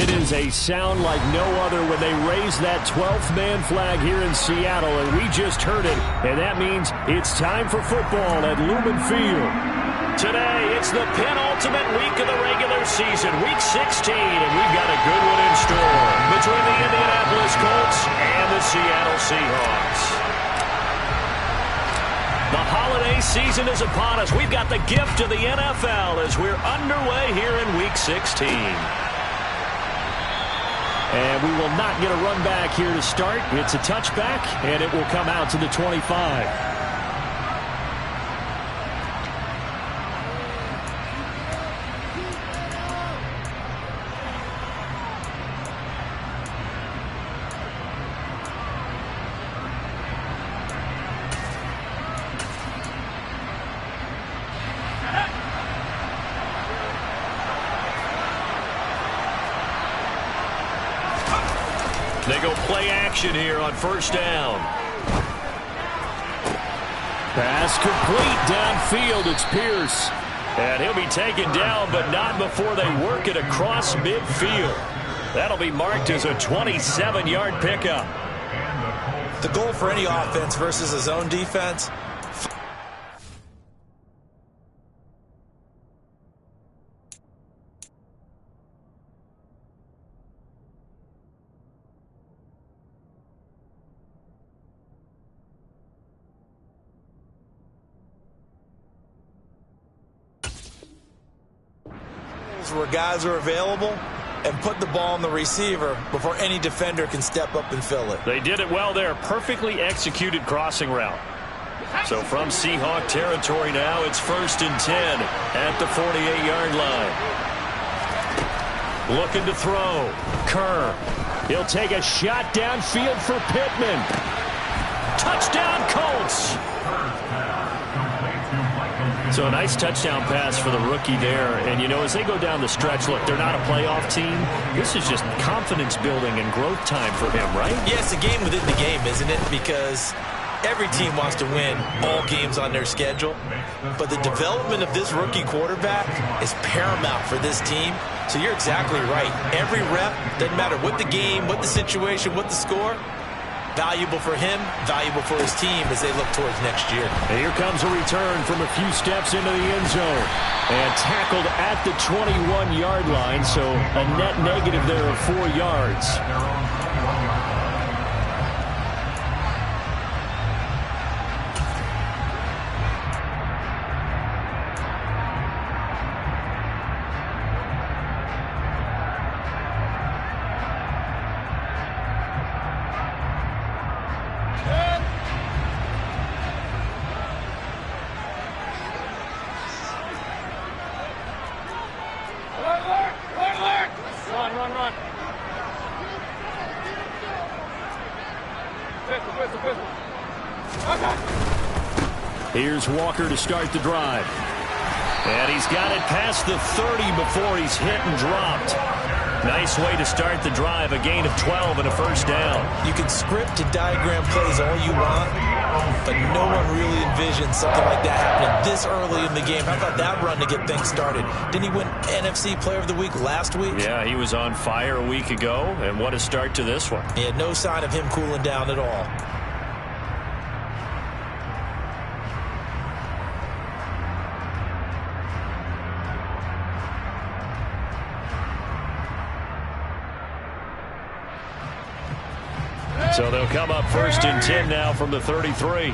It is a sound like no other when they raise that 12th man flag here in Seattle, and we just heard it, and that means it's time for football at Lumen Field. Today, it's the penultimate week of the regular season, Week 16, and we've got a good one in store between the Indianapolis Colts and the Seattle Seahawks. The holiday season is upon us. We've got the gift of the NFL as we're underway here in Week 16. And we will not get a run back here to start. It's a touchback, and it will come out to the 25. They go play action here on first down. Pass complete downfield. It's Pierce. And he'll be taken down, but not before they work it across midfield. That'll be marked as a 27-yard pickup. The goal for any offense versus a zone defense. Where guys are available and put the ball on the receiver before any defender can step up and fill it. They did it well there. Perfectly executed crossing route. So from Seahawk territory now, it's 1st and 10 at the 48-yard line. Looking to throw. Kerr. He'll take a shot downfield for Pittman. Touchdown, Colts. So a nice touchdown pass for the rookie there. And, you know, as they go down the stretch, look, they're not a playoff team. This is just confidence building and growth time for him, right? Yeah, it's a game within the game, isn't it? Because every team wants to win all games on their schedule. But the development of this rookie quarterback is paramount for this team. So you're exactly right. Every rep, doesn't matter what the game, what the situation, what the score, valuable for him, valuable for his team as they look towards next year. And here comes a return from a few steps into the end zone. And tackled at the 21-yard line, so a net negative there of 4 yards. Here's Walker to start the drive. And he's got it past the 30 before he's hit and dropped. Nice way to start the drive, a gain of 12 and a first down. You can script and diagram plays all you want, but no one really envisions something like that happening this early in the game. How about that run to get things started? Didn't he win NFC Player of the Week last week? Yeah, he was on fire a week ago, and what a start to this one. He had no sign of him cooling down at all. So they'll come up 1st and 10 now from the 33.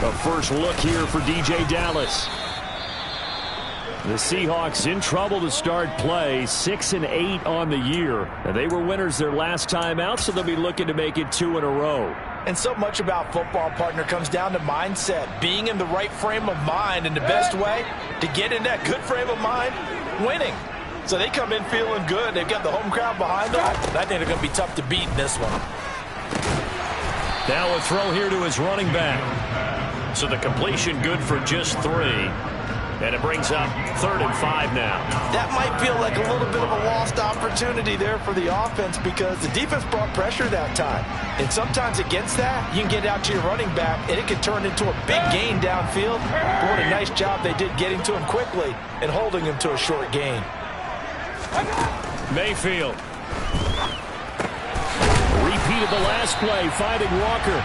A first look here for DJ Dallas. The Seahawks in trouble to start play, 6 and 8 on the year. And they were winners their last time out, so they'll be looking to make it 2 in a row. And so much about football, partner, comes down to mindset, being in the right frame of mind, and the best way to get in that good frame of mind, winning. So they come in feeling good. They've got the home crowd behind them. I think they're going to be tough to beat in this one. Now a throw here to his running back. So the completion good for just 3. And it brings up 3rd and 5 now. That might feel like a little bit of a lost opportunity there for the offense because the defense brought pressure that time. And sometimes against that, you can get out to your running back, and it can turn into a big gain downfield. But what a nice job they did getting to him quickly and holding him to a short gain. Mayfield. Repeat of the last play, finding Walker.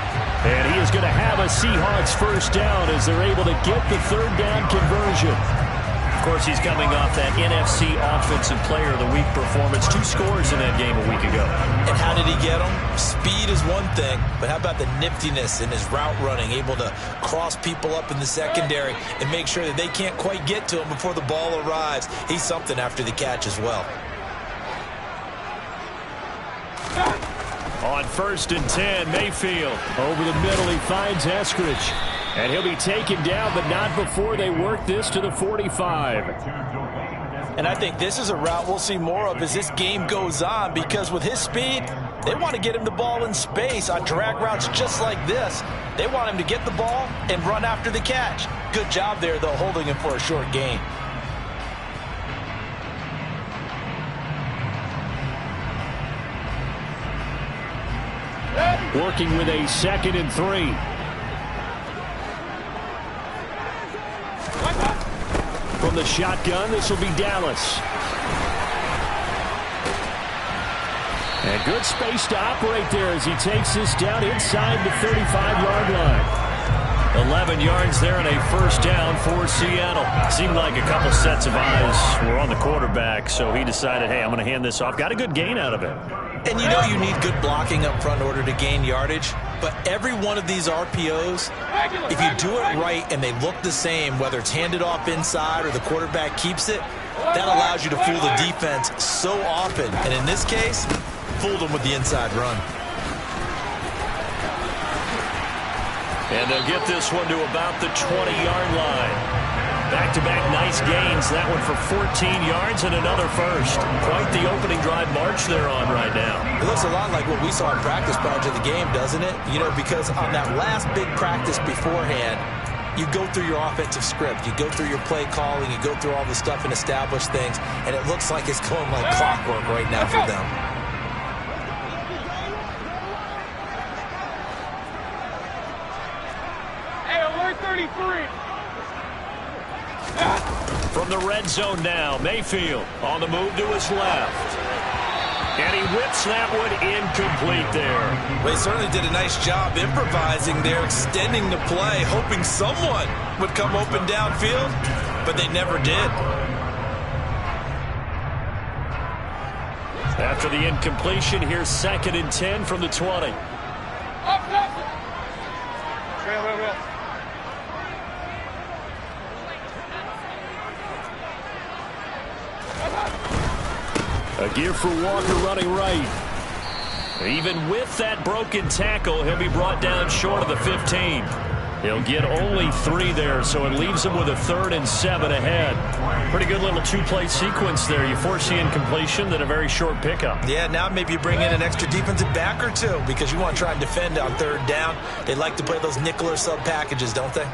And he is going to have a Seahawks first down as they're able to get the 3rd down conversion. Of course, he's coming off that NFC Offensive Player of the Week performance. 2 scores in that game a week ago. And how did he get them? Speed is one thing, but how about the niftiness in his route running, able to cross people up in the secondary and make sure that they can't quite get to him before the ball arrives. He's something after the catch as well. On 1st and 10, Mayfield. Over the middle, he finds Eskridge. And he'll be taken down, but not before they work this to the 45. And I think this is a route we'll see more of as this game goes on, because with his speed, they want to get him the ball in space on drag routes just like this. They want him to get the ball and run after the catch. Good job there, though, holding him for a short gain. Working with a 2nd and 3. From the shotgun, this will be Dallas. And good space to operate there as he takes this down inside the 35-yard line. 11 yards there and a first down for Seattle. Seemed like a couple sets of eyes were on the quarterback, so he decided, hey, I'm going to hand this off. Got a good gain out of it. And you know you need good blocking up front in order to gain yardage, but every one of these RPOs, if you do it right and they look the same, whether it's handed off inside or the quarterback keeps it, that allows you to fool the defense so often. And in this case, fooled them with the inside run. And they'll get this one to about the 20-yard line. Back-to-back nice gains. That one for 14 yards and another first. Quite the opening drive march they're on right now. It looks a lot like what we saw in practice prior to the game, doesn't it? You know, because on that last big practice beforehand, you go through your offensive script. You go through your play calling. You go through all the stuff and establish things. And it looks like it's going like clockwork right now for them. Hey, alert 33. From the red zone now, Mayfield on the move to his left. And he whips that one incomplete there. Well, he certainly did a nice job improvising there, extending the play, hoping someone would come open downfield, but they never did. After the incompletion, here's 2nd and 10 from the 20. A give for Walker running right. Even with that broken tackle, he'll be brought down short of the 15. He'll get only 3 there, so it leaves him with a 3rd and 7 ahead. Pretty good little 2-play sequence there. You force the incompletion, then a very short pickup. Yeah, now maybe you bring in an extra defensive back or 2 because you want to try and defend on 3rd down. They like to play those nickel or sub packages, don't they?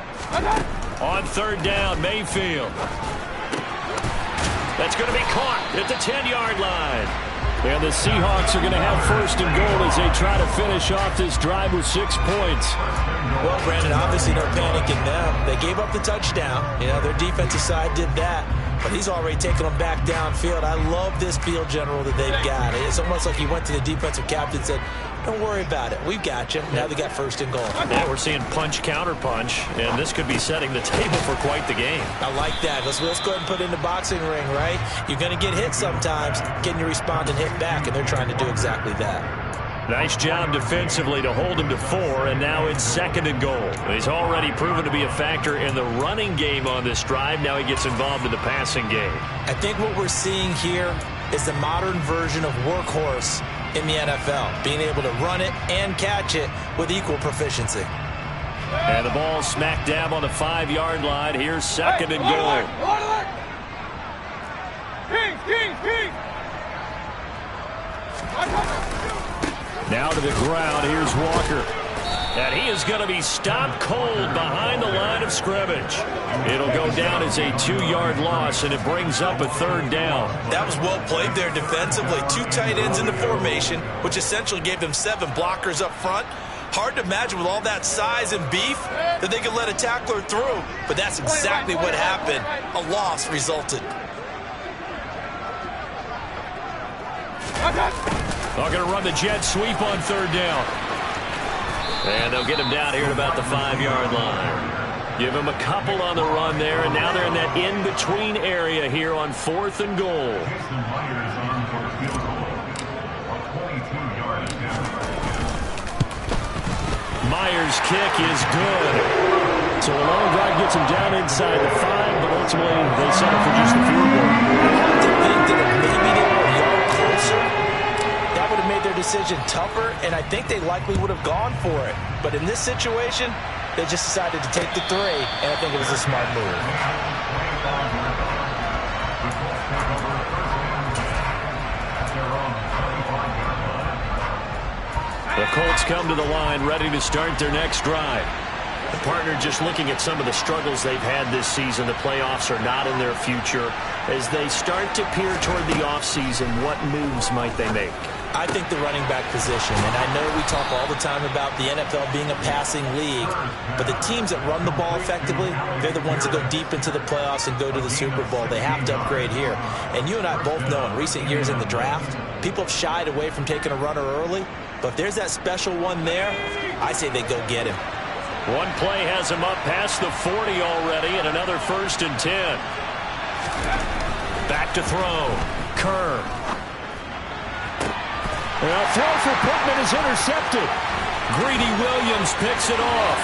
On 3rd down, Mayfield. That's going to be caught at the 10-yard line. And the Seahawks are going to have 1st and goal as they try to finish off this drive with 6 points. Well, Brandon, obviously no panic in them. They gave up the touchdown. You know, their defensive side did that. But he's already taken them back downfield. I love this field general that they've got. It's almost like he went to the defensive captain and said, don't worry about it. We've got you. Now they got 1st and goal. Yeah, we're seeing punch, counter punch, and this could be setting the table for quite the game. I like that. Let's go ahead and put it in the boxing ring, right? You're going to get hit sometimes. Can you respond and hit back? And they're trying to do exactly that. Nice job defensively to hold him to 4, and now it's 2nd and goal. He's already proven to be a factor in the running game on this drive. Now he gets involved in the passing game. I think what we're seeing here is the modern version of workhorse in the NFL, being able to run it and catch it with equal proficiency. And the ball smack dab on the 5-yard line. Here's 2nd and goal. King. Now to the ground. Here's Walker. And he is going to be stopped cold behind the line of scrimmage. It'll go down as a 2-yard loss, and it brings up a 3rd down. That was well played there defensively. 2 tight ends in the formation, which essentially gave them 7 blockers up front. Hard to imagine with all that size and beef that they could let a tackler through. But that's exactly what happened. A loss resulted. They're going to run the jet sweep on 3rd down. And they'll get him down here at about the 5-yard line. Give him a couple on the run there, and now they're in that in-between area here on 4th and goal. Myers' kick is good. So a long drive gets him down inside the 5, but ultimately they settle for just the field goal. I have to think that if maybe they were a yard closer, that would have made their decision tougher, and I think they likely would have gone for it. But in this situation, they just decided to take the 3, and I think it was a smart move. The Colts come to the line ready to start their next drive. The partner just looking at some of the struggles they've had this season. The playoffs are not in their future. As they start to peer toward the offseason, what moves might they make? I think the running back position, and I know we talk all the time about the NFL being a passing league, but the teams that run the ball effectively, they're the ones that go deep into the playoffs and go to the Super Bowl. They have to upgrade here. And you and I both know in recent years in the draft, people have shied away from taking a runner early, but if there's that special one there, I say they go get him. One play has him up past the 40 already, and another 1st and 10. Back to throw. Kerr. A throw for Pittman is intercepted. Greedy Williams picks it off.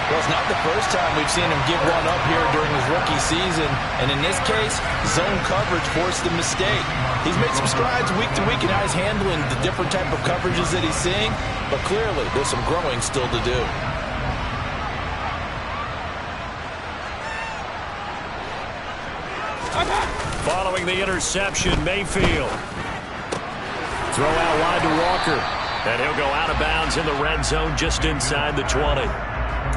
Well, it's not the first time we've seen him give one up here during his rookie season. And in this case, zone coverage forced the mistake. He's made some strides week to week, and now he's handling the different type of coverages that he's seeing. But clearly, there's some growing still to do. Following the interception, Mayfield. Throw out wide to Walker. And he'll go out of bounds in the red zone just inside the 20.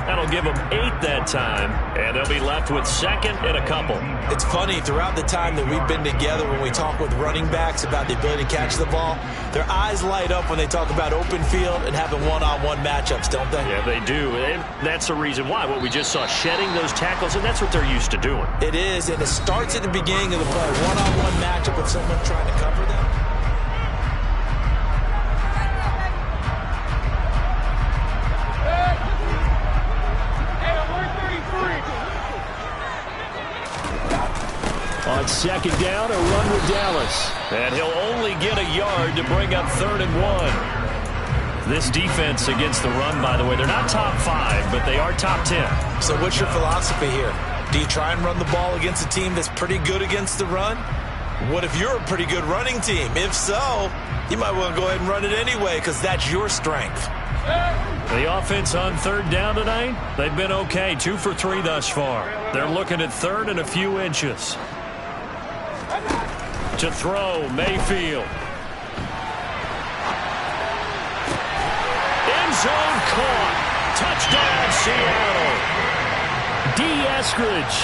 That'll give them 8 that time, and they'll be left with 2nd and a couple. It's funny, throughout the time that we've been together, when we talk with running backs about the ability to catch the ball, their eyes light up when they talk about open field and having one-on-one matchups, don't they? Yeah, they do, and that's the reason why. What we just saw, shedding those tackles, and that's what they're used to doing. It is, and it starts at the beginning of the play. One-on-one matchup with someone trying to cover them. On 2nd down, a run with Dallas. And he'll only get a yard to bring up 3rd and 1. This defense against the run, by the way, they're not top 5, but they are top 10. So what's your philosophy here? Do you try and run the ball against a team that's pretty good against the run? What if you're a pretty good running team? If so, you might want to go ahead and run it anyway because that's your strength. The offense on 3rd down tonight, they've been okay. 2 for 3 thus far. They're looking at 3rd and a few inches. To throw, Mayfield. End zone caught. Touchdown, Seattle. D. Eskridge,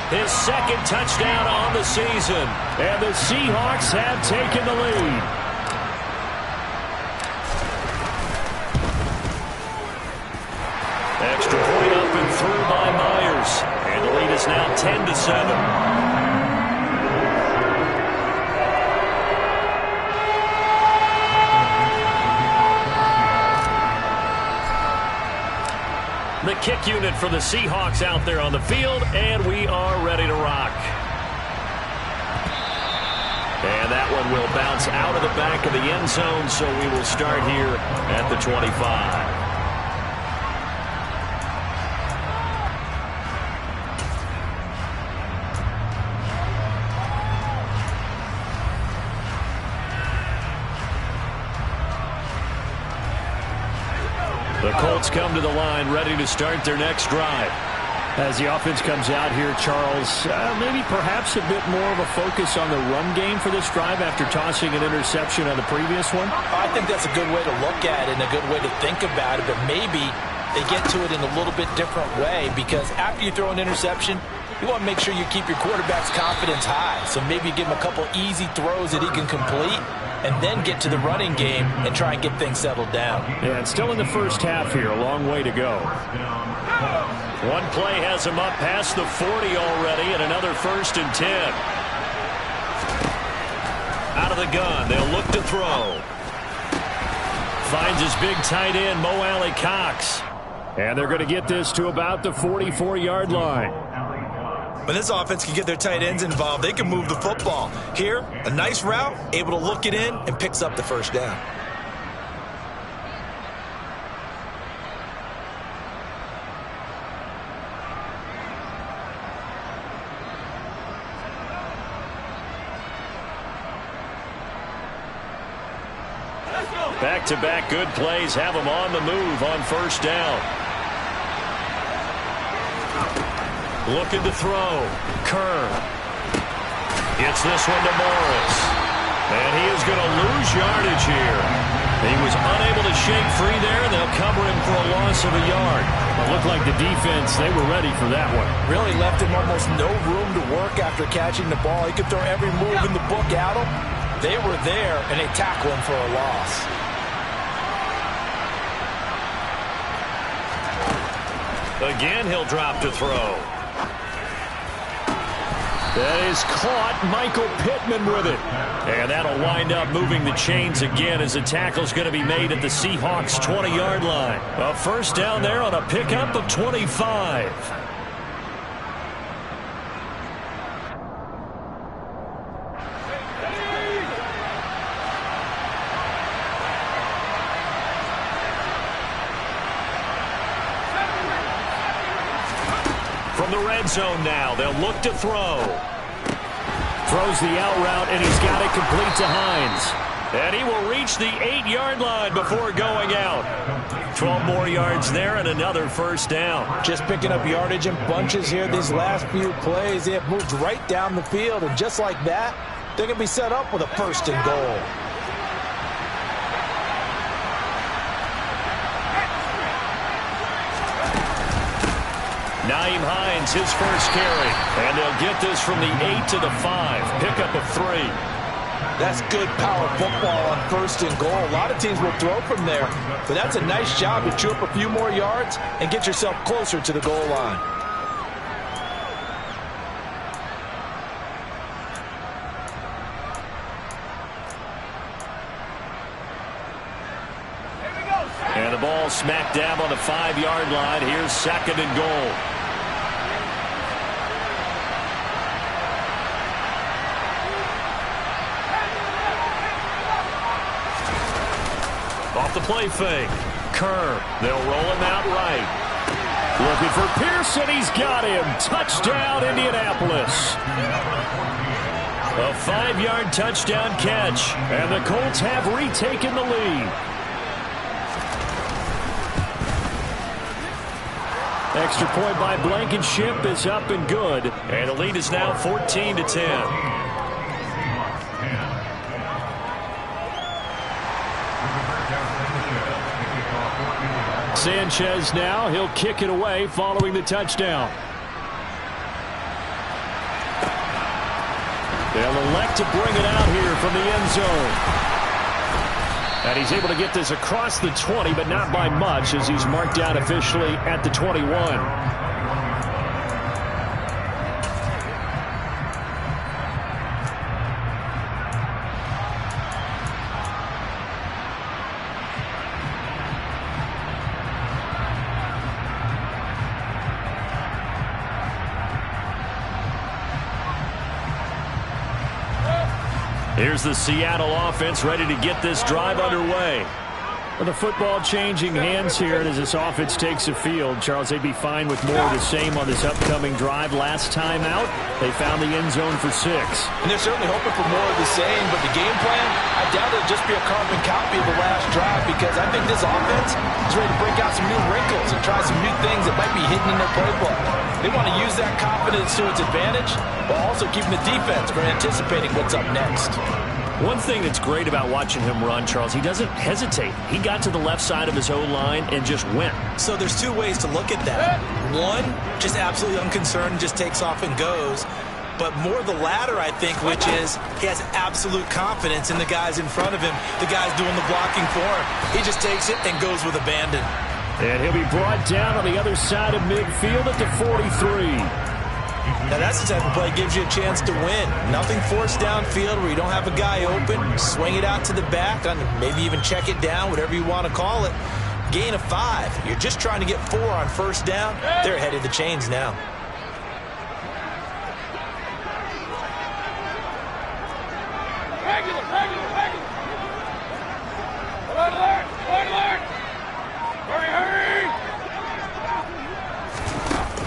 his 2nd touchdown on the season. And the Seahawks have taken the lead. Extra point up and through by Myers. And the lead is now 10-7. The kick unit for the Seahawks out there on the field, and we are ready to rock. And that one will bounce out of the back of the end zone, so we will start here at the 25. The Colts come to the line ready to start their next drive. As the offense comes out here, Charles, maybe perhaps a bit more of a focus on the run game for this drive after tossing an interception on the previous one? I think that's a good way to look at it and a good way to think about it, but maybe they get to it in a little bit different way, because after you throw an interception, you want to make sure you keep your quarterback's confidence high. So maybe you give him a couple easy throws that he can complete and then get to the running game and try and get things settled down. Yeah, it's still in the first half here. A long way to go. One play has him up past the 40 already, and another 1st and 10. Out of the gun, they'll look to throw. Finds his big tight end, Mo Alley Cox. And they're going to get this to about the 44-yard line. When this offense can get their tight ends involved, they can move the football. Here, a nice route, able to look it in, and picks up the first down. Back-to-back good plays have them on the move on first down. Looking to throw. Kerr gets this one to Morris. And he is going to lose yardage here. He was unable to shake free there, and they'll cover him for a loss of a yard. It looked like the defense, they were ready for that one. Really left him almost no room to work after catching the ball. He could throw every move in the book at him. They were there, and they tackle him for a loss. Again, he'll drop to throw. That is caught. Michael Pittman with it. And that'll wind up moving the chains again as the tackle's going to be made at the Seahawks 20-yard line. A first down there on a pickup of 25. From the red zone now, they'll look to throw. Throws the out route, and he's got it complete to Hines. And he will reach the 8-yard line before going out. 12 more yards there and another first down. Just picking up yardage in bunches here these last few plays. They have moved right down the field, and just like that, they're going to be set up with a 1st and goal. Nyheim Hines, his first carry. And they'll get this from the 8 to the 5. Pickup of 3. That's good power football on 1st and goal. A lot of teams will throw from there, but that's a nice job to chew up a few more yards and get yourself closer to the goal line. And the ball smack dab on the 5-yard line. Here's 2nd and goal. Off the play fake. Kerr. They'll roll him out right. Looking for Pearson. He's got him. Touchdown, Indianapolis. A 5-yard touchdown catch. And the Colts have retaken the lead. Extra point by Blankenship is up and good. And the lead is now 14-10. Sanchez now, he'll kick it away following the touchdown. They'll elect to bring it out here from the end zone. And he's able to get this across the 20, but not by much, as he's marked down officially at the 21. Here's the Seattle offense ready to get this drive underway. Well, the football changing hands here as this offense takes the field. Charles, they'd be fine with more of the same on this upcoming drive. Last time out, they found the end zone for 6. And they're certainly hoping for more of the same, but the game plan, I doubt it'll just be a carbon copy of the last drive, because I think this offense is ready to break out some new wrinkles and try some new things that might be hidden in their playbook. They want to use that confidence to its advantage while also keeping the defense from anticipating what's up next. One thing that's great about watching him run, Charles, he doesn't hesitate. He got to the left side of his O-line and just went. So there's two ways to look at that. One, just absolutely unconcerned, just takes off and goes. But more the latter, I think, which is he has absolute confidence in the guys in front of him, the guys doing the blocking for him. He just takes it and goes with abandon. And he'll be brought down on the other side of midfield at the 43. Now that's the type of play that gives you a chance to win. Nothing forced downfield where you don't have a guy open. Swing it out to the back, maybe even check it down, whatever you want to call it. Gain of 5. You're just trying to get 4 on first down. They're ahead of the chains now.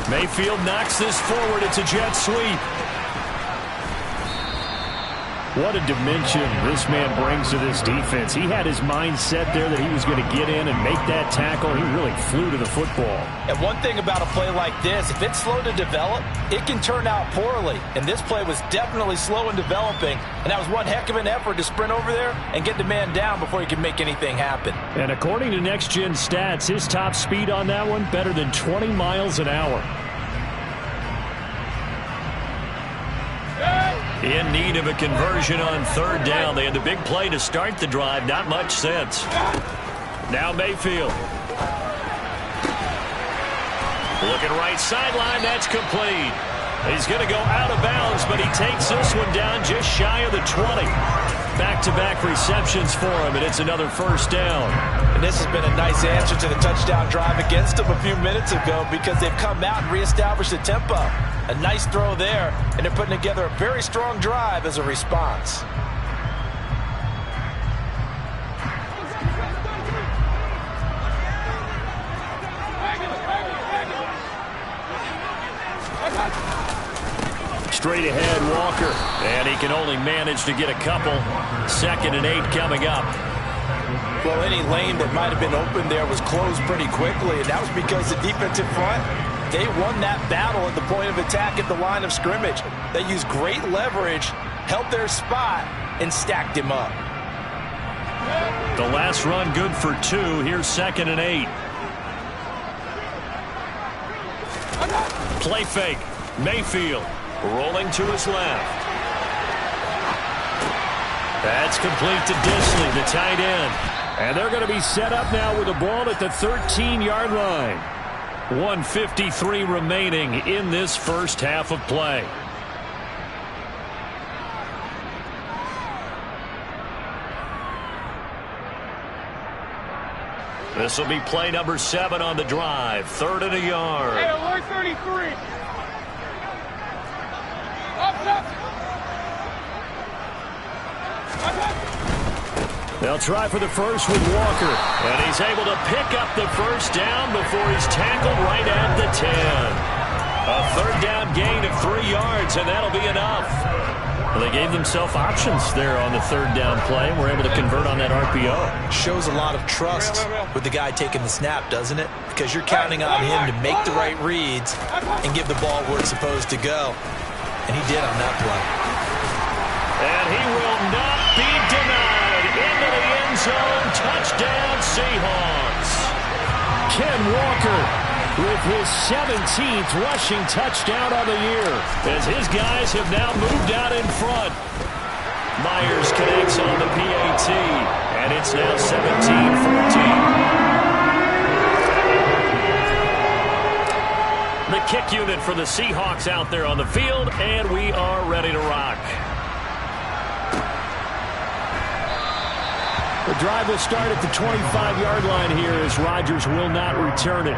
Mayfield knocks this forward. It's a jet sweep. What a dimension this man brings to this defense. He had his mind set there that he was going to get in and make that tackle. He really flew to the football. And one thing about a play like this, if it's slow to develop, it can turn out poorly. And this play was definitely slow in developing. And that was one heck of an effort to sprint over there and get the man down before he could make anything happen. And according to Next Gen Stats, his top speed on that one, better than 20 miles an hour. In need of a conversion on third down. They had the big play to start the drive. Not much sense. Now Mayfield. Looking right sideline. That's complete. He's going to go out of bounds, but he takes this one down just shy of the 20. Back-to-back receptions for him, and it's another first down. And this has been a nice answer to the touchdown drive against them a few minutes ago because they've come out and reestablished the tempo. A nice throw there, and they're putting together a very strong drive as a response. Straight ahead, Walker. And he can only manage to get a couple. 2nd and 8 coming up. Well, any lane that might have been open there was closed pretty quickly, and that was because the defensive front, they won that battle at the point of attack at the line of scrimmage. They used great leverage, held their spot, and stacked him up. The last run good for 2. Here's 2nd and 8. Play fake. Mayfield rolling to his left. That's complete to Disley, the tight end. And they're going to be set up now with the ball at the 13-yard line. 1:53 remaining in this first half of play. This will be play number 7 on the drive. 3rd and a yard. Hey, alert 33. Up. They'll try for the first with Walker. And he's able to pick up the first down before he's tackled right at the 10. A 3rd down gain of 3 yards, and that'll be enough. Well, they gave themselves options there on the 3rd down play and were able to convert on that RPO. Shows a lot of trust with the guy taking the snap, doesn't it? Because you're counting on him to make the right reads and give the ball where it's supposed to go. And he did on that play. And he will not be denied. Into the end zone. Touchdown, Seahawks. Ken Walker with his 17th rushing touchdown on the year as his guys have now moved out in front. Myers connects on the PAT, and it's now 17-14. The kick unit for the Seahawks out there on the field, and we are ready to rock. The drive will start at the 25-yard line here as Rodgers will not return it.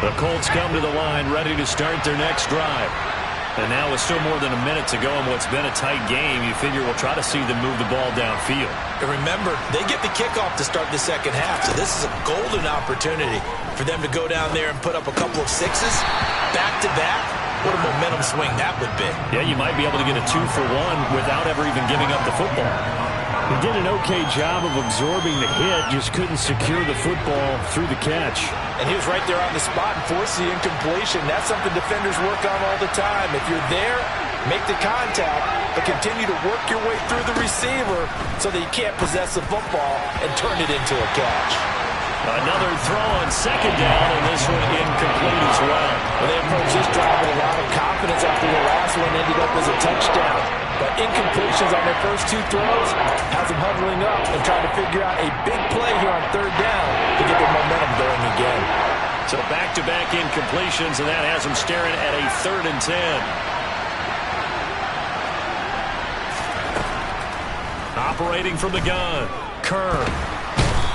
The Colts come to the line ready to start their next drive. And now with still more than a minute to go in what's been a tight game, you figure we'll try to see them move the ball downfield. And remember, they get the kickoff to start the second half, so this is a golden opportunity for them to go down there and put up a couple of sixes back-to-back. What a momentum swing that would be. Yeah, you might be able to get a 2-for-1 without ever even giving up the football. He did an okay job of absorbing the hit, just couldn't secure the football through the catch. And he was right there on the spot and forced the incompletion. That's something defenders work on all the time. If you're there, make the contact, but continue to work your way through the receiver so that you can't possess the football and turn it into a catch. Another throw on second down, and this one incomplete as well. Well, they approached this drive with a lot of confidence after the last one ended up as a touchdown. But incompletions on their first two throws has them huddling up and trying to figure out a big play here on third down to get their momentum going again. So back-to-back incompletions, and that has them staring at a 3rd and 10. Operating from the gun, Kerr.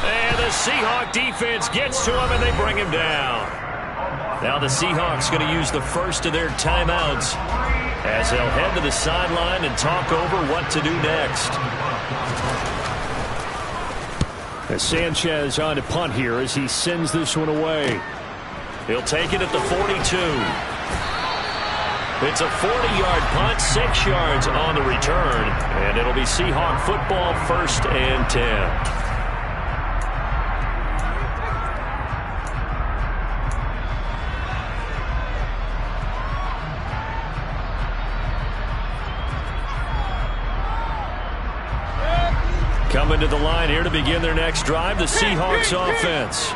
And the Seahawk defense gets to him, and they bring him down. Now the Seahawks going to use the first of their timeouts as they'll head to the sideline and talk over what to do next. As Sanchez on to punt here as he sends this one away. He'll take it at the 42. It's a 40-yard punt, 6 yards on the return, and it'll be Seahawk football, 1st and 10. Coming to the line here to begin their next drive, the Seahawks offense.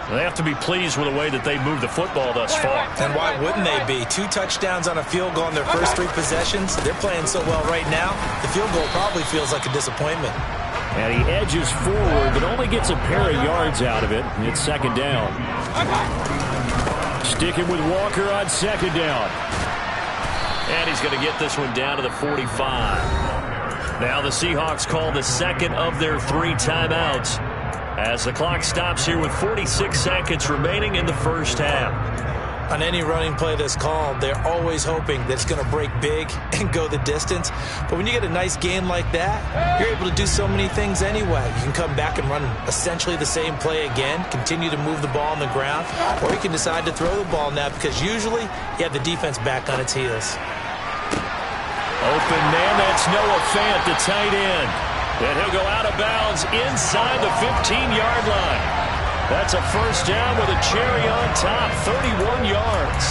They have to be pleased with the way that they moved the football thus far. And why wouldn't they be? 2 touchdowns on a field goal in their first 3 possessions. They're playing so well right now, the field goal probably feels like a disappointment. And he edges forward, but only gets a pair of yards out of it. It's second down. Sticking with Walker on second down. And he's going to get this one down to the 45. Now the Seahawks call the second of their 3 timeouts as the clock stops here with 46 seconds remaining in the first half. On any running play that's called, they're always hoping that it's going to break big and go the distance. But when you get a nice game like that, you're able to do so many things anyway. You can come back and run essentially the same play again, continue to move the ball on the ground, or you can decide to throw the ball now because usually you have the defense back on its heels. Open man, that's Noah Fant, the tight end. And he'll go out of bounds inside the 15-yard line. That's a first down with a cherry on top, 31 yards.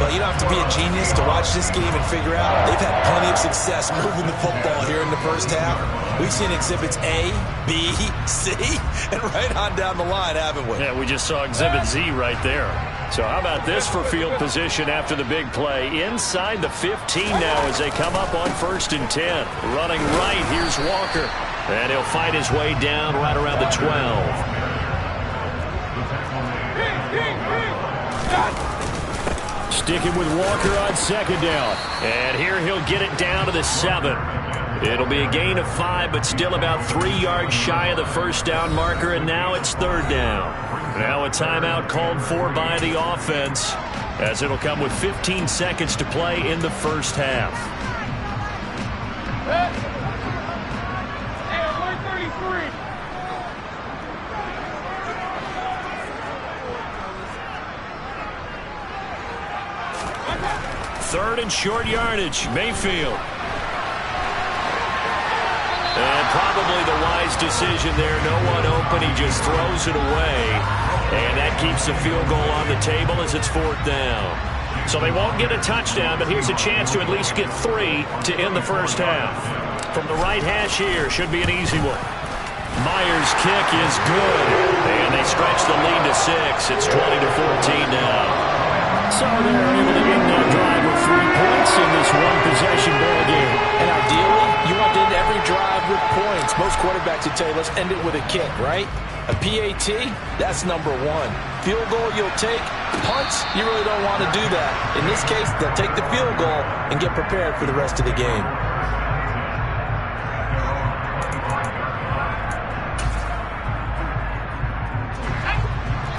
Well, you don't have to be a genius to watch this game and figure out they've had plenty of success moving the football here in the first half. We've seen exhibits A, B, C, and right on down the line, haven't we? Yeah, we just saw exhibit Z right there. So how about this for field position after the big play? Inside the 15 now as they come up on 1st and 10. Running right, here's Walker. And he'll fight his way down right around the 12. Sticking with Walker on second down. And here he'll get it down to the 7. It'll be a gain of 5, but still about 3 yards shy of the first down marker, and now it's 3rd down. Now a timeout called for by the offense, as it'll come with 15 seconds to play in the first half. Hey, alert 33. 3rd and short yardage, Mayfield. And probably the wise decision there. No one open. He just throws it away. And that keeps the field goal on the table as it's 4th down. So they won't get a touchdown, but here's a chance to at least get 3 to end the first half. From the right hash here, should be an easy one. Myers' kick is good. And they stretch the lead to 6. It's 20-14 now. So they're able to end that drive with 3 points in this one-possession ball game. And ideally, you want to end every drive with points. Most quarterbacks would tell you, let's end it with a kick, right? A PAT, that's number 1. Field goal you'll take. Punts, you really don't want to do that. In this case, they'll take the field goal and get prepared for the rest of the game.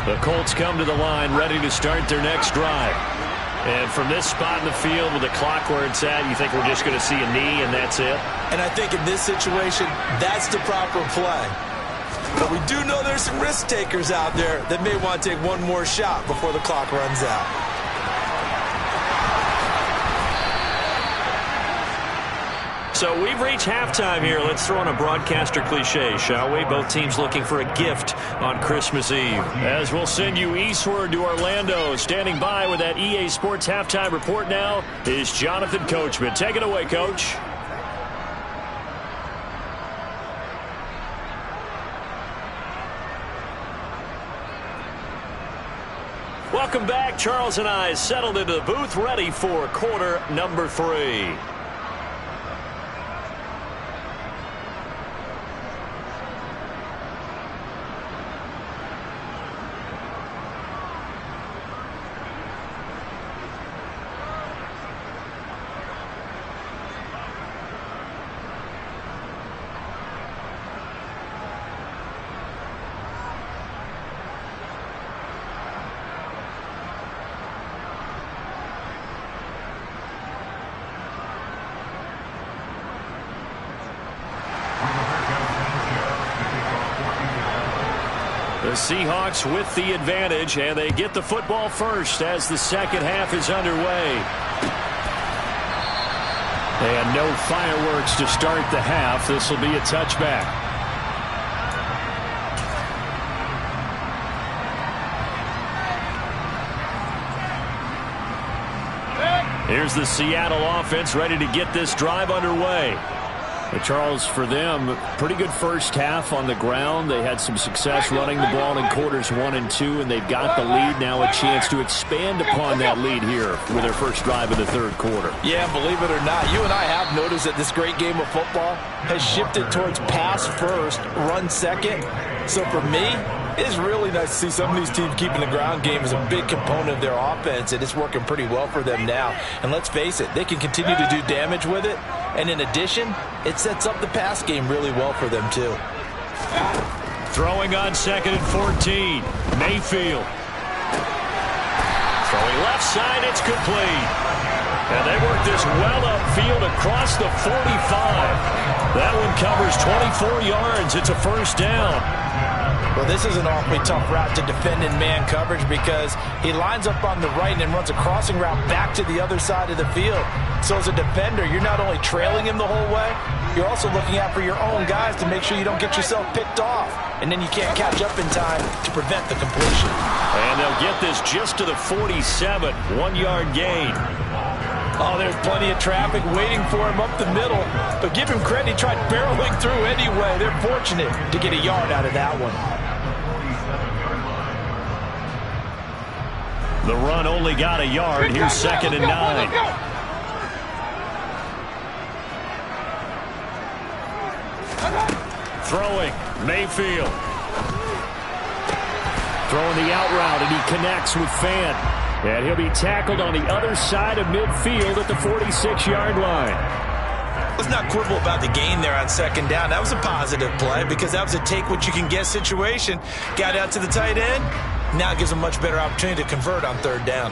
The Colts come to the line ready to start their next drive. And from this spot in the field with the clock where it's at, you think we're just going to see a knee and that's it? And I think in this situation, that's the proper play. But we do know there's some risk takers out there that may want to take one more shot before the clock runs out. So we've reached halftime here. Let's throw in a broadcaster cliche, shall we? Both teams looking for a gift on Christmas Eve. As we'll send you eastward to Orlando. Standing by with that EA Sports halftime report now is Jonathan Coachman. Take it away, Coach. Welcome back. Charles and I settled into the booth, ready for quarter number 3. The Seahawks with the advantage, and they get the football first as the second half is underway. And no fireworks to start the half. This will be a touchback. Here's the Seattle offense ready to get this drive underway. But Charles, for them, pretty good first half on the ground. They had some success running the ball in quarters 1 and 2, and they've got the lead. Now a chance to expand upon that lead here with their first drive of the third quarter. Yeah, believe it or not, you and I have noticed that this great game of football has shifted towards pass first, run second. So for me, it's really nice to see some of these teams keeping the ground game as a big component of their offense, and it's working pretty well for them now. And let's face it, they can continue to do damage with it. And in addition, it sets up the pass game really well for them, too. Throwing on 2nd and 14. Mayfield. Throwing left side, it's complete. And they work this well upfield across the 45. That one covers 24 yards. It's a first down. Well, this is an awfully tough route to defend in man coverage because he lines up on the right and then runs a crossing route back to the other side of the field. So as a defender, you're not only trailing him the whole way, you're also looking out for your own guys to make sure you don't get yourself picked off. And then you can't catch up in time to prevent the completion. And they'll get this just to the 47, 1-yard gain. Oh, there's plenty of traffic waiting for him up the middle. But give him credit, he tried barreling through anyway. They're fortunate to get a yard out of that one. The run only got a yard. Here's 2nd and 9. Throwing, Mayfield. Throwing the out route, and he connects with Fan. And he'll be tackled on the other side of midfield at the 46-yard line. Let's not quibble about the gain there on 2nd down. That was a positive play because that was a take-what-you-can-get situation. Got out to the tight end. Now it gives him a much better opportunity to convert on 3rd down.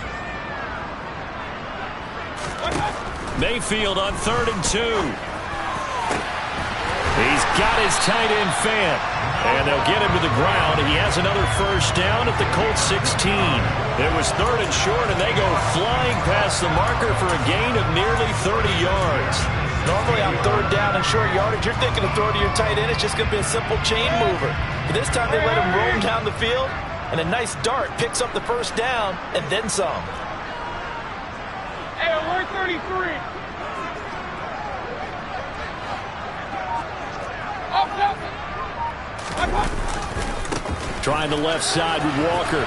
Mayfield on 3rd and 2. He's got his tight end Fan. And they'll get him to the ground. He has another first down at the Colts 16. It was 3rd and short, and they go flying past the marker for a gain of nearly 30 yards. Normally on 3rd down and short yardage, you're thinking to throw to your tight end. It's just going to be a simple chain mover. But this time they let him roam down the field, and a nice dart picks up the first down and then some. Hey, alert 33. Up. Trying the left side with Walker.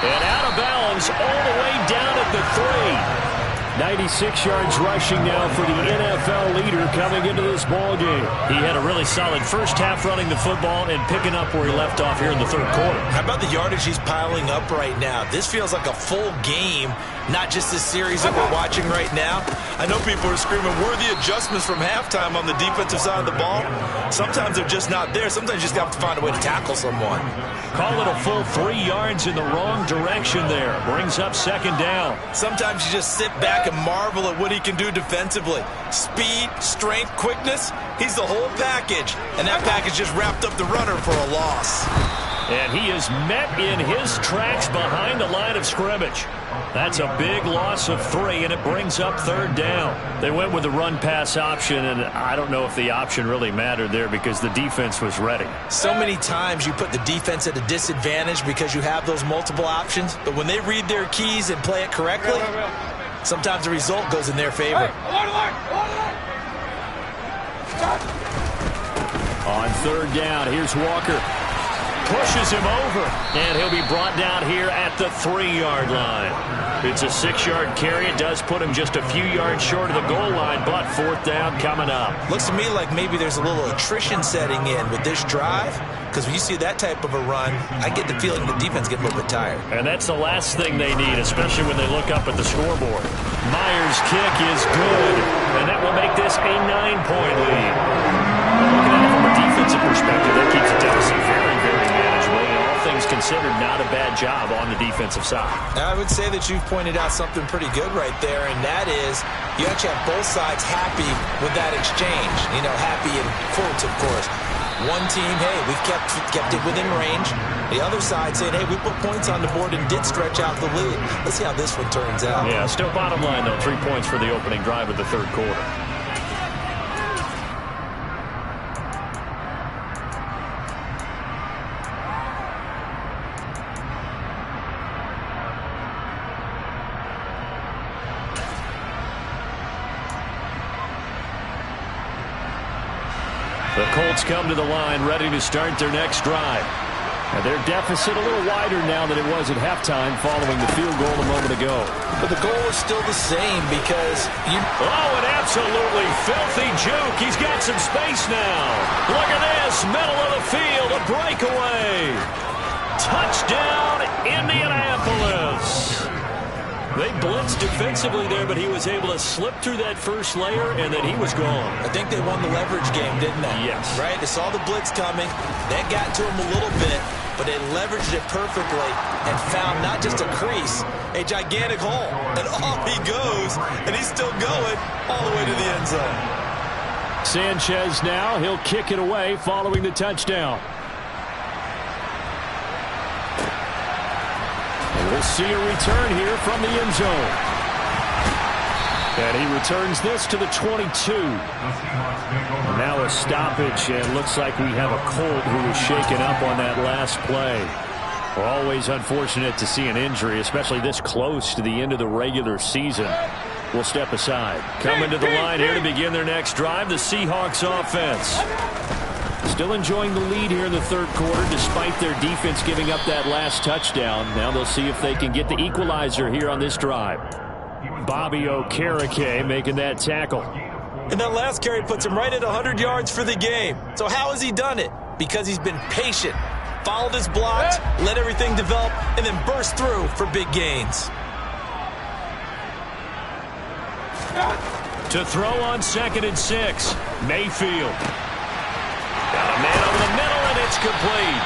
And out of bounds all the way down at the 3. 96 yards rushing now for the NFL leader coming into this ball game. He had a really solid first half running the football and picking up where he left off here in the third quarter. How about the yardage he's piling up right now? This feels like a full game, not just this series that we're watching right now. I know people are screaming, worthy adjustments from halftime on the defensive side of the ball. Sometimes they're just not there. Sometimes you just have to find a way to tackle someone. Call it a full 3 yards in the wrong direction there. Brings up second down. Sometimes you just sit back and marvel at what he can do defensively. Speed, strength, quickness, he's the whole package. And that package just wrapped up the runner for a loss. And he is met in his tracks behind the line of scrimmage. That's a big loss of 3, and it brings up third down. They went with the run-pass option, and I don't know if the option really mattered there because the defense was ready. So many times you put the defense at a disadvantage because you have those multiple options, but when they read their keys and play it correctly, sometimes the result goes in their favor. On third down, here's Walker. Pushes him over, and he'll be brought down here at the 3-yard line. It's a 6-yard carry. It does put him just a few yards short of the goal line, but fourth down coming up. Looks to me like maybe there's a little attrition setting in with this drive, because when you see that type of a run, I get the feeling the defense gets a little bit tired. And that's the last thing they need, especially when they look up at the scoreboard. Myers' kick is good, and that will make this a 9-point lead. Looking at it from a defensive perspective, that keeps the deficit very, very manageable. And all things considered, not a bad job on the defensive side. I would say that you've pointed out something pretty good right there, and that is you actually have both sides happy with that exchange. You know, happy in quotes, of course. One team, hey, we've kept it within range. The other side saying, hey, we put points on the board and did stretch out the lead. Let's see how this one turns out. Yeah, still bottom line, though, 3 points for the opening drive of the third quarter. The Colts come to the line ready to start their next drive. And their deficit a little wider now than it was at halftime following the field goal a moment ago. But the goal is still the same because you... Oh, an absolutely filthy juke. He's got some space now. Look at this. Middle of the field. A breakaway. Touchdown, Indianapolis. They blitzed defensively there, but he was able to slip through that first layer, and then he was gone. I think they won the leverage game, didn't they? Yes. Right? They saw the blitz coming. That got to him a little bit, but they leveraged it perfectly and found not just a crease, a gigantic hole. And off he goes, and he's still going all the way to the end zone. Sanchez now. He'll kick it away following the touchdown. We'll see a return here from the end zone. And he returns this to the 22. And now a stoppage, and looks like we have a Colt who was shaken up on that last play. We're always unfortunate to see an injury, especially this close to the end of the regular season. We'll step aside. Coming to the line here to begin their next drive, the Seahawks offense. Still enjoying the lead here in the third quarter despite their defense giving up that last touchdown. Now they'll see if they can get the equalizer here on this drive. Bobby Okereke making that tackle. And that last carry puts him right at 100 yards for the game. So how has he done it? Because he's been patient, followed his blocks, let everything develop, and then burst through for big gains. To throw on 2nd and 6, Mayfield. Got a man over the middle, and it's complete.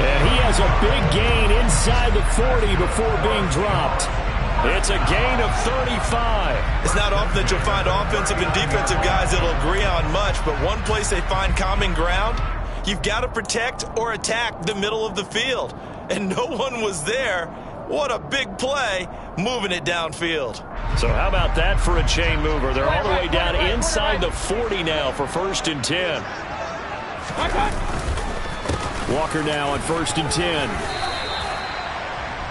And he has a big gain inside the 40 before being dropped. It's a gain of 35. It's not often that you'll find offensive and defensive guys that'll agree on much, but one place they find common ground, you've got to protect or attack the middle of the field. And no one was there. What a big play, moving it downfield. So how about that for a chain mover? They're all the way down inside the 40 now for 1st and 10. Walker now on 1st and 10.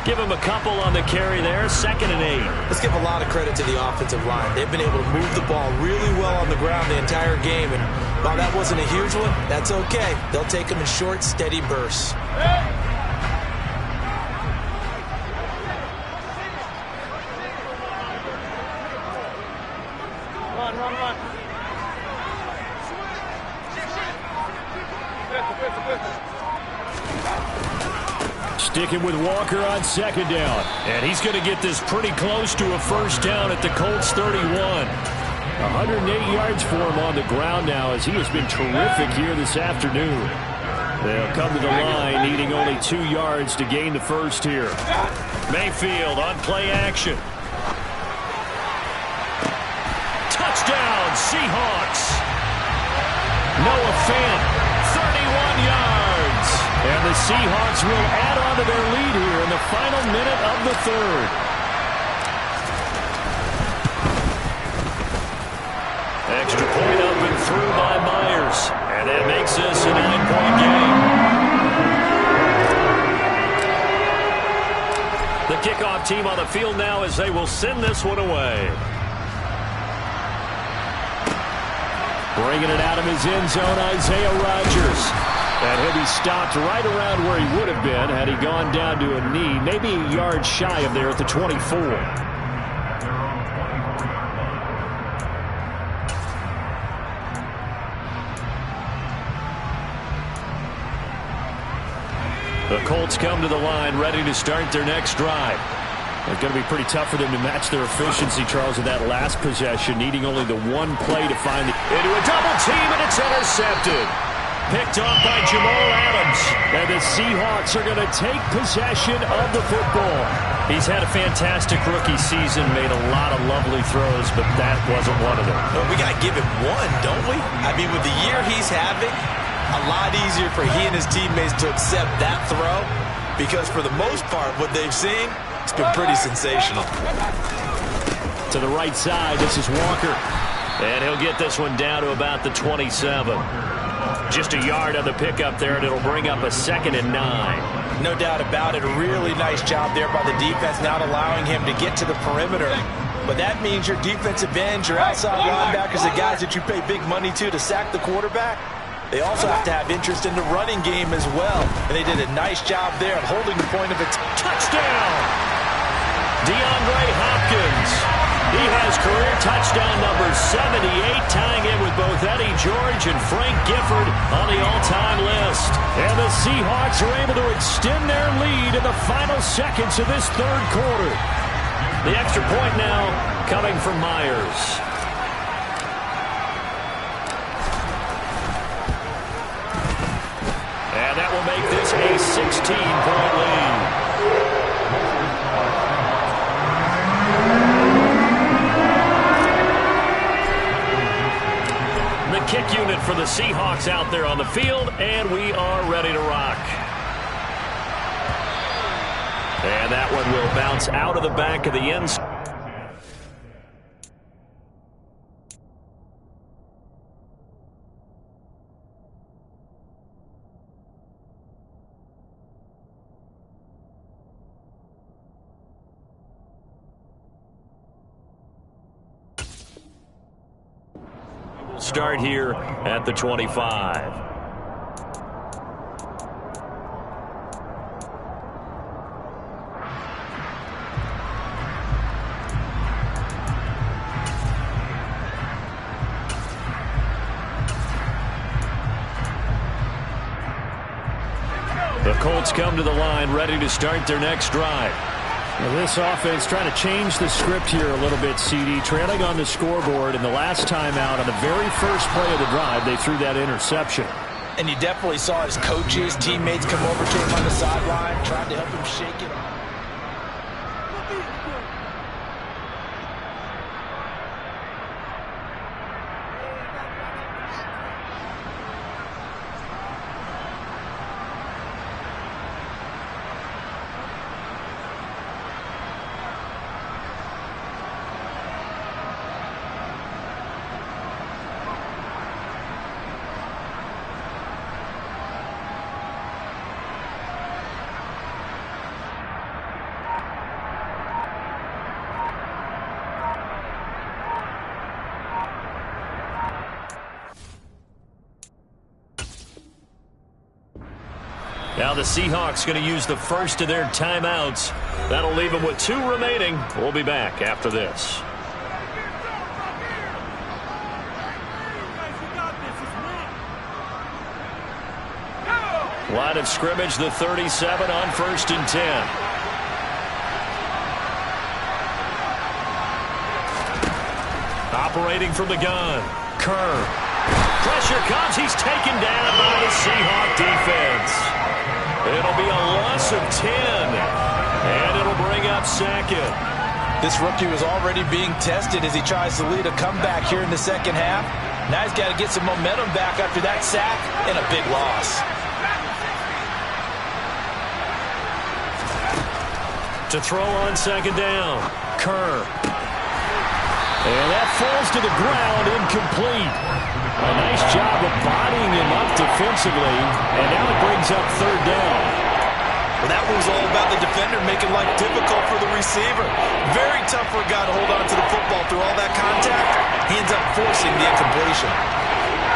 Give him a couple on the carry there. 2nd and 8. Let's give a lot of credit to the offensive line. They've been able to move the ball really well on the ground the entire game. And while that wasn't a huge one, that's okay. They'll take them in short, steady bursts. Run. Sticking with Walker on second down. And he's going to get this pretty close to a first down at the Colts 31. 108 yards for him on the ground now as he has been terrific here this afternoon. They'll come to the line needing only 2 yards to gain the first here. Mayfield on play action. Touchdown, Seahawks. Noah Fant, 31 yards. And the Seahawks will add on to their lead here in the final minute of the third. Extra point up and through by Myers. And that makes this a 9-point game. The kickoff team on the field now as they will send this one away. Bringing it out of his end zone, Isaiah Rodgers. And he'll be stopped right around where he would have been had he gone down to a knee, maybe a yard shy of there at the 24. The Colts come to the line ready to start their next drive. It's going to be pretty tough for them to match their efficiency, Charles, in that last possession, needing only the one play to find the... Into a double team, and it's intercepted. Picked off by Jamal Adams. And the Seahawks are going to take possession of the football. He's had a fantastic rookie season, made a lot of lovely throws, but that wasn't one of them. Well, we got to give him one, don't we? I mean, with the year he's having, a lot easier for he and his teammates to accept that throw because for the most part, what they've seen, it's been pretty sensational. To the right side, this is Walker. And he'll get this one down to about the 27. Just a yard on the pickup there, and it'll bring up a 2nd and 9. No doubt about it. A really nice job there by the defense, not allowing him to get to the perimeter. But that means your defensive ends, your outside linebackers, the guys that you pay big money to sack the quarterback, they also have to have interest in the running game as well. And they did a nice job there of holding the point of a touchdown. DeAndre Hopkins. He has career touchdown number 78, tying in with both Eddie George and Frank Gifford on the all-time list. And the Seahawks are able to extend their lead in the final seconds of this third quarter. The extra point now coming from Myers. And that will make this a 16-point lead. The kick unit for the Seahawks out there on the field, and we are ready to rock. And that one will bounce out of the back of the end zone. Start here at the 25. The Colts come to the line ready to start their next drive. Well, this offense trying to change the script here a little bit, CD. Trailing on the scoreboard, and the last time out on the very first play of the drive, they threw that interception. And you definitely saw his coaches, teammates come over to him on the sideline, trying to help him shake it off. Now the Seahawks going to use the first of their timeouts. That'll leave them with 2 remaining. We'll be back after this. Line of scrimmage, the 37 on 1st and 10. Operating from the gun. Kerr. Pressure comes. He's taken down by the Seahawks defense. It'll be a loss of 10. And it'll bring up second. This rookie was already being tested as he tries to lead a comeback here in the second half. Now he's got to get some momentum back after that sack and a big loss. To throw on 2nd down. Kerr. And that falls to the ground, incomplete. A nice job of bodying him up defensively, and now it brings up 3rd down. Well, that was all about the defender making life difficult for the receiver. Very tough for a guy to hold on to the football through all that contact. He ends up forcing the incompletion.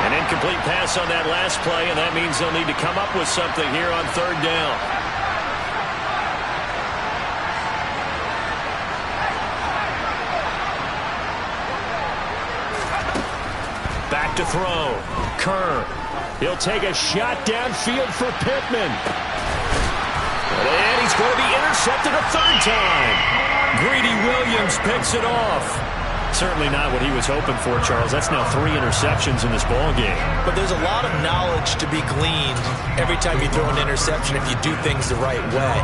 An incomplete pass on that last play, and that means they'll need to come up with something here on 3rd down. Back to throw. Kerr. He'll take a shot downfield for Pittman. And he's going to be intercepted a 3rd time. Greedy Williams picks it off. Certainly not what he was hoping for, Charles. That's now 3 interceptions in this ball game. But there's a lot of knowledge to be gleaned every time you throw an interception if you do things the right way.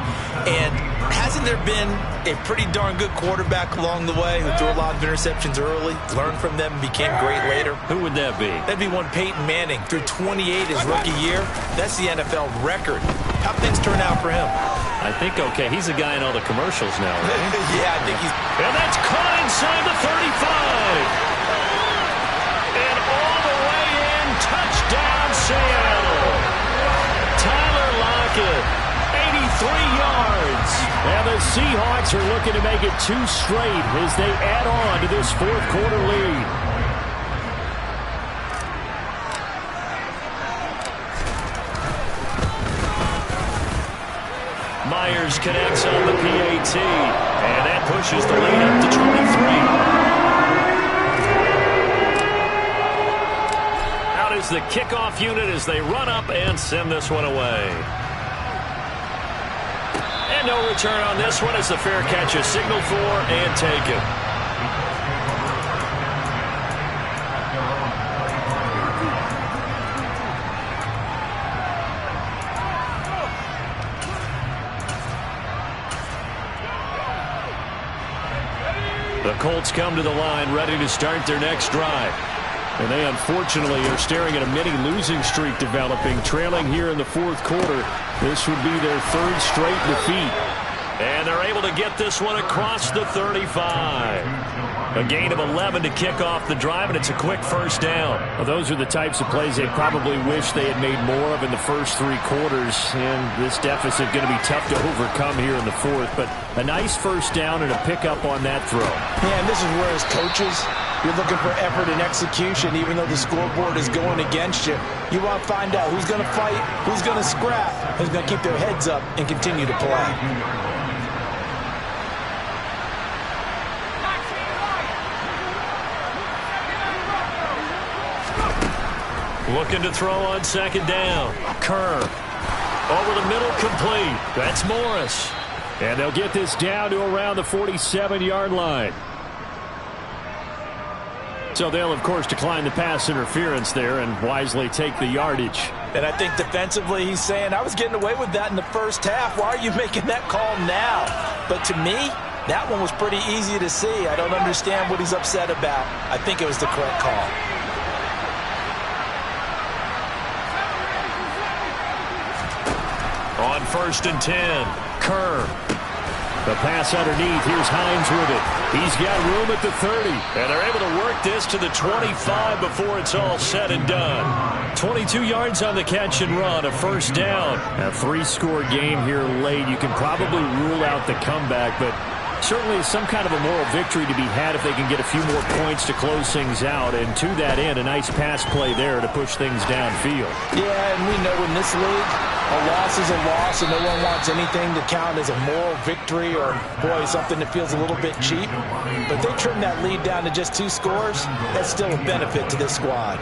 And hasn't there been a pretty darn good quarterback along the way who threw a lot of interceptions early, learned from them, and became great later? Who would that be? That'd be one Peyton Manning. Threw 28 his rookie year. That's the NFL record. How things turn out for him? I think, okay, he's a guy in all the commercials now, right? Yeah, I think he's... And that's caught inside the 35. And all the way in, touchdown Seattle. Tyler Lockett, 83 yards. And the Seahawks are looking to make it 2 straight as they add on to this 4th quarter lead. Myers connects on the PAT, and that pushes the lead up to 23. Out is the kickoff unit as they run up and send this one away. And no return on this one as the fair catch is signaled for and taken. The Colts come to the line ready to start their next drive. And they unfortunately are staring at a mini losing streak developing, trailing here in the 4th quarter. This would be their 3rd straight defeat. And they're able to get this one across the 35. A gain of 11 to kick off the drive, and it's a quick 1st down. Well, those are the types of plays they probably wish they had made more of in the first 3 quarters. And this deficit going to be tough to overcome here in the 4th. But a nice 1st down and a pickup on that throw. Yeah, and this is where as coaches, you're looking for effort and execution, even though the scoreboard is going against you. You want to find out who's going to fight, who's going to scrap, who's going to keep their heads up and continue to play. Looking to throw on 2nd down. Kerr. Over the middle, complete. That's Morris. And they'll get this down to around the 47-yard line. So they'll, of course, decline the pass interference there and wisely take the yardage. And I think defensively he's saying, I was getting away with that in the first half. Why are you making that call now? But to me, that one was pretty easy to see. I don't understand what he's upset about. I think it was the correct call. On 1st and 10, Kerr. The pass underneath. Here's Hines with it. He's got room at the 30. And they're able to work this to the 25 before it's all said and done. 22 yards on the catch and run. A 1st down. A 3-score game here late. You can probably rule out the comeback, but certainly some kind of a moral victory to be had if they can get a few more points to close things out. And to that end, a nice pass play there to push things downfield. Yeah, and we know in this league, a loss is a loss, and no one wants anything to count as a moral victory or, boy, something that feels a little bit cheap. But they trim that lead down to just 2 scores. That's still a benefit to this squad.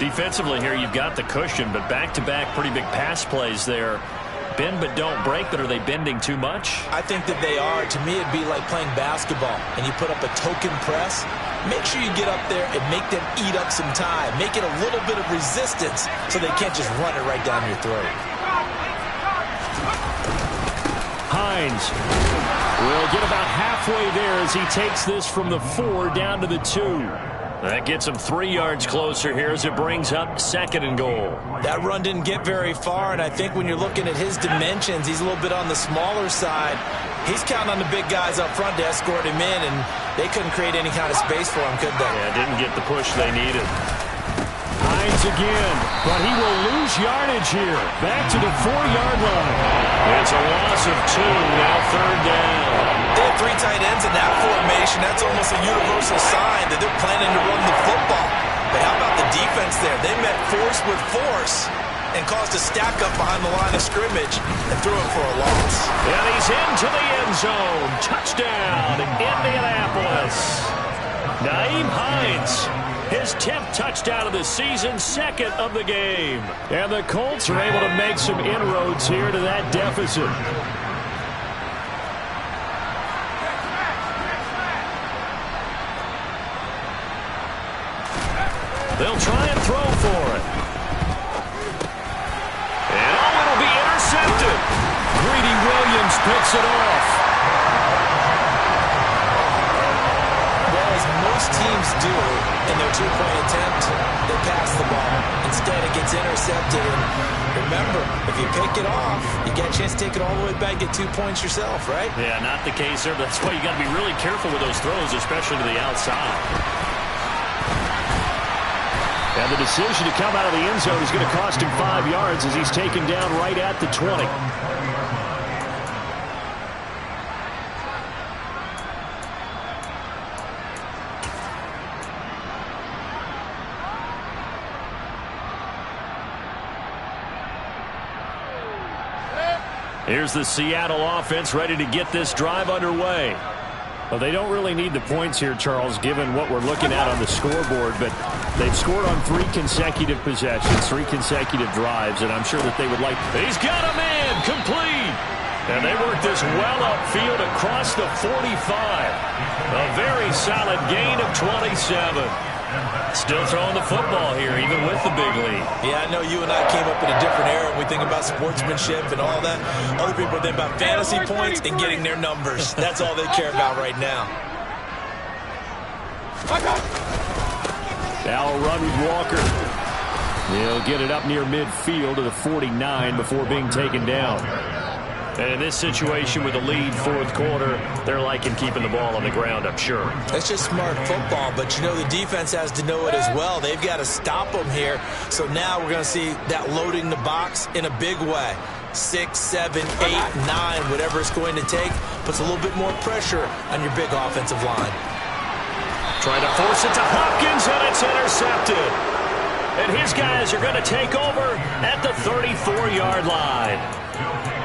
Defensively here, you've got the cushion, but back-to-back pretty big pass plays there. Bend but don't break, but are they bending too much? I think that they are. To me, it'd be like playing basketball, and you put up a token press. Make sure you get up there and make them eat up some time. Make it a little bit of resistance so they can't just run it right down your throat. Hines will get about halfway there as he takes this from the 4 down to the 2. That gets him 3 yards closer here as it brings up 2nd and goal. That run didn't get very far, and I think when you're looking at his dimensions, he's a little bit on the smaller side. He's counting on the big guys up front to escort him in, and they couldn't create any kind of space for him, could they? Yeah, didn't get the push they needed. Hines again, but he will lose yardage here. Back to the 4-yard line. It's a loss of 2, now 3rd down. They have 3 tight ends in that formation. That's almost a universal sign that they're planning to run the football. But how about the defense there? They met force with force and caused a stack up behind the line of scrimmage and threw it for a loss. And he's into the end zone. Touchdown, Indianapolis. Nyheim Hines, his 10th touchdown of the season, 2nd of the game. And the Colts are able to make some inroads here to that deficit. They'll try and throw for it. And it'll be intercepted. Greedy Williams picks it off. Well, as most teams do in their 2-point attempt, they pass the ball. Instead, it gets intercepted. And remember, if you pick it off, you get a chance to take it all the way back, get 2 points yourself, right? Yeah, not the case there. That's why you got to be really careful with those throws, especially to the outside. And the decision to come out of the end zone is going to cost him 5 yards as he's taken down right at the 20. Here's the Seattle offense ready to get this drive underway. Well, they don't really need the points here, Charles, given what we're looking at on the scoreboard, but they've scored on 3 consecutive possessions, 3 consecutive drives, and I'm sure that they would like... He's got a man, complete! And they work this well upfield across the 45. A very solid gain of 27. Still throwing the football here, even with the big lead. Yeah, I know you and I came up in a different era, and we think about sportsmanship and all that. Other people think about fantasy points and getting their numbers. That's all they care about right now. Now a run with Walker. He'll get it up near midfield to the 49 before being taken down. And in this situation with the lead 4th quarter, they're liking keeping the ball on the ground, I'm sure. That's just smart football, but you know the defense has to know it as well. They've got to stop them here. So now we're going to see that loading the box in a big way. 6, 7, 8, 9, whatever it's going to take, puts a little bit more pressure on your big offensive line. Trying to force it to Hopkins, and it's intercepted. And his guys are going to take over at the 34-yard line.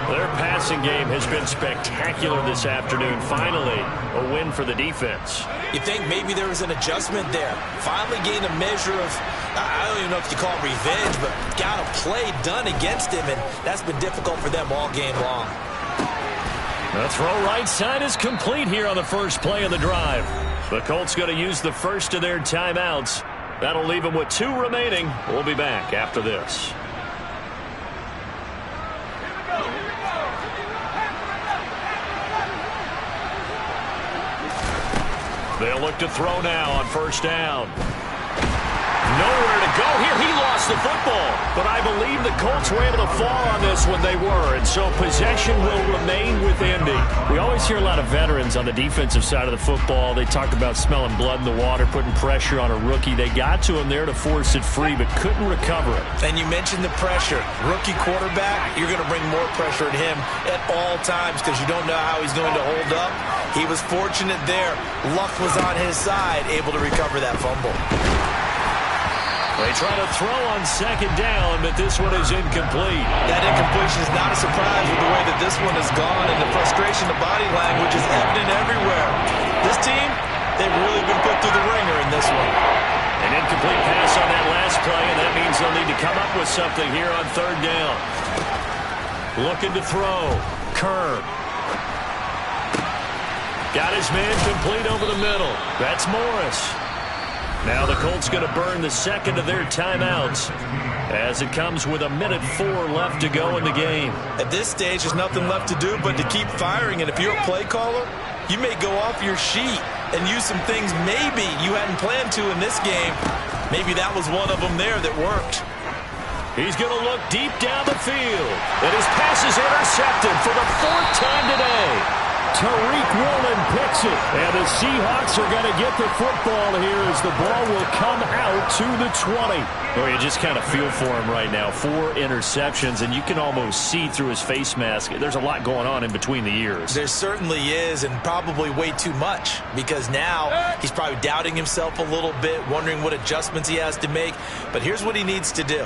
Their passing game has been spectacular this afternoon. Finally, a win for the defense. You think maybe there was an adjustment there. Finally gained a measure of, I don't even know if you call it revenge, but got a play done against him, and that's been difficult for them all game long. The throw right side is complete here on the first play of the drive. The Colts going to use the first of their timeouts. That'll leave them with 2 remaining. We'll be back after this. They'll look to throw now on first down. Nowhere to go here. He lost the football. But I believe the Colts were able to fall on this when they were. And so possession will remain with Indy. We always hear a lot of veterans on the defensive side of the football. They talk about smelling blood in the water, putting pressure on a rookie. They got to him there to force it free, but couldn't recover it. And you mentioned the pressure. Rookie quarterback, you're going to bring more pressure at him at all times because you don't know how he's going to hold up. He was fortunate there. Luck was on his side, able to recover that fumble. They try to throw on second down, but this one is incomplete. That incompletion is not a surprise with the way that this one has gone, and the frustration of body language is evident everywhere. This team, they've really been put through the ringer in this one. An incomplete pass on that last play, and that means they'll need to come up with something here on third down. Looking to throw. Kerr. Got his man complete over the middle. That's Morris. Now the Colts going to burn the second of their timeouts as it comes with 1:04 left to go in the game. At this stage, there's nothing left to do but to keep firing. And if you're a play caller, you may go off your sheet and use some things maybe you hadn't planned to in this game. Maybe that was one of them there that worked. He's going to look deep down the field. And his pass is intercepted for the fourth time today. Tariq Woolen picks it. And the Seahawks are going to get the football here as the ball will come out to the 20. Well, you just kind of feel for him right now. 4 interceptions, and you can almost see through his face mask. There's a lot going on in between the ears. There certainly is, and probably way too much, because now he's probably doubting himself a little bit, wondering what adjustments he has to make. But here's what he needs to do.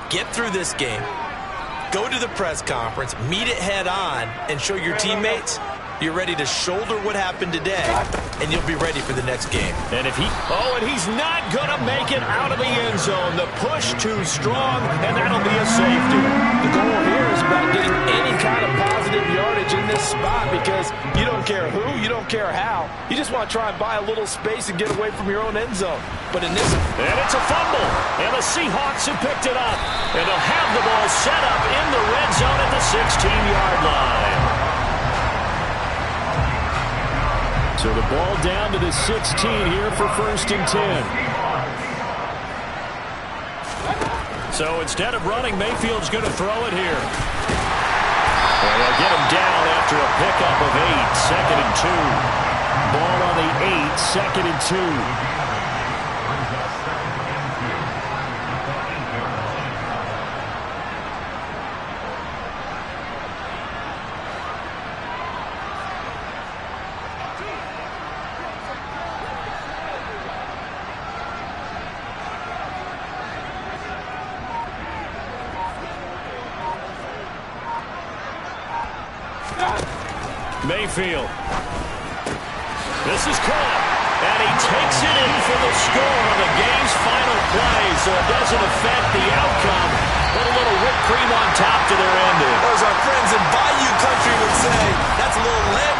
Get through this game, go to the press conference, meet it head on, and show your teammates you're ready to shoulder what happened today, and you'll be ready for the next game. And if and he's not going to make it out of the end zone. The push too strong, and that'll be a safety. The goal here is about getting any kind of positive yardage in this spot, because you don't care who, you don't care how. You just want to try and buy a little space and get away from your own end zone. But in this... And it's a fumble, and the Seahawks have picked it up. And they'll have the ball set up in the red zone at the 16-yard line. So the ball down to the 16 here for 1st and 10. So instead of running, Mayfield's going to throw it here. Well, they'll get him down after a pickup of 8, 2nd and 2. Ball on the 8, 2nd and 2. Mayfield. This is caught. And he takes it in for the score on the game's final play, so it doesn't affect the outcome. Put a little whipped cream on top to their ending. Or as our friends in Bayou Country would say, that's a little lamb